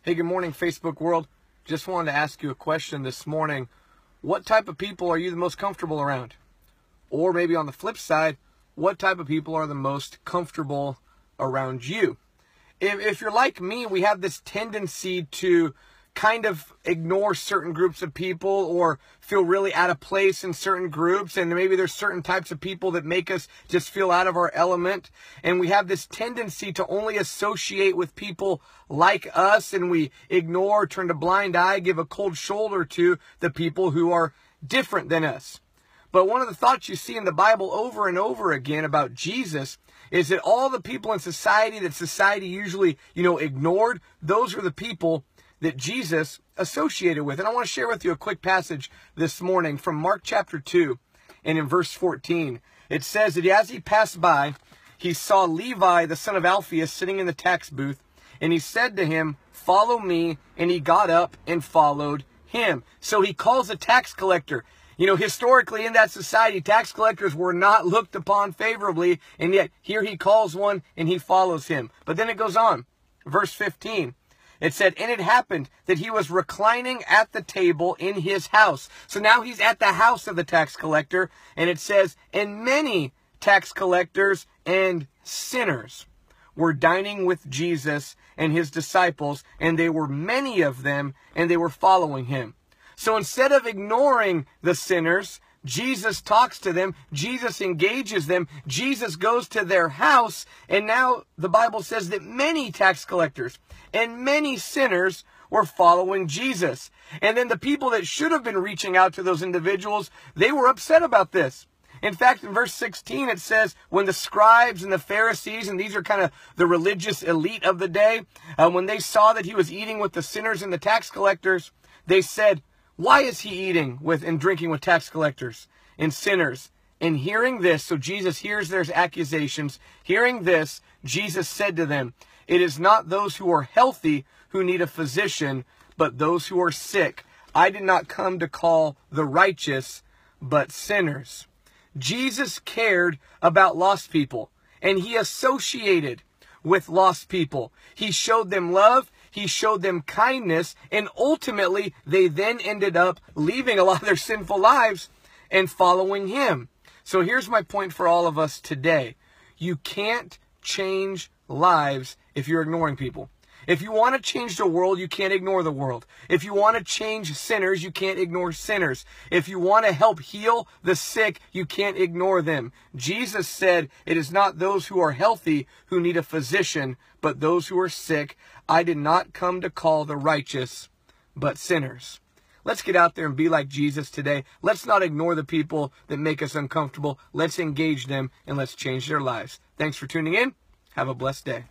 Hey, good morning, Facebook world. Just wanted to ask you a question this morning. What type of people are you the most comfortable around? Or maybe on the flip side, what type of people are the most comfortable around you? If you're like me, we have this tendency to kind of ignore certain groups of people or feel really out of place in certain groups, and maybe there's certain types of people that make us just feel out of our element, and we have this tendency to only associate with people like us, and we ignore, turn a blind eye, give a cold shoulder to the people who are different than us. But one of the thoughts you see in the Bible over and over again about Jesus is that all the people in society that society usually, ignored, those are the people that Jesus associated with. And I want to share with you a quick passage this morning from Mark chapter 2 and in verse 14. It says that as he passed by, he saw Levi, the son of Alphaeus, sitting in the tax booth, and he said to him, "Follow me," and he got up and followed him. So he calls a tax collector. Historically in that society, tax collectors were not looked upon favorably, and yet here he calls one and he follows him. But then it goes on, verse 15. It said, "And it happened that he was reclining at the table in his house." So now he's at the house of the tax collector, and it says, "And many tax collectors and sinners were dining with Jesus and his disciples, and they were many of them, and they were following him." So instead of ignoring the sinners, Jesus talks to them, Jesus engages them, Jesus goes to their house, and now the Bible says that many tax collectors and many sinners were following Jesus. And then the people that should have been reaching out to those individuals, they were upset about this. In fact, in verse 16, it says, when the scribes and the Pharisees, and these are kind of the religious elite of the day, when they saw that he was eating with the sinners and the tax collectors, they said, "Why is he eating with and drinking with tax collectors and sinners?" And hearing this, so Jesus hears their accusations. Hearing this, Jesus said to them, "It is not those who are healthy who need a physician, but those who are sick. I did not come to call the righteous, but sinners." Jesus cared about lost people, and he associated with lost people. He showed them love, he showed them kindness, and ultimately they then ended up leaving a lot of their sinful lives and following him. So here's my point for all of us today. You can't change lives if you're ignoring people. If you want to change the world, you can't ignore the world. If you want to change sinners, you can't ignore sinners. If you want to help heal the sick, you can't ignore them. Jesus said, "It is not those who are healthy who need a physician, but those who are sick. I did not come to call the righteous, but sinners." Let's get out there and be like Jesus today. Let's not ignore the people that make us uncomfortable. Let's engage them and let's change their lives. Thanks for tuning in. Have a blessed day.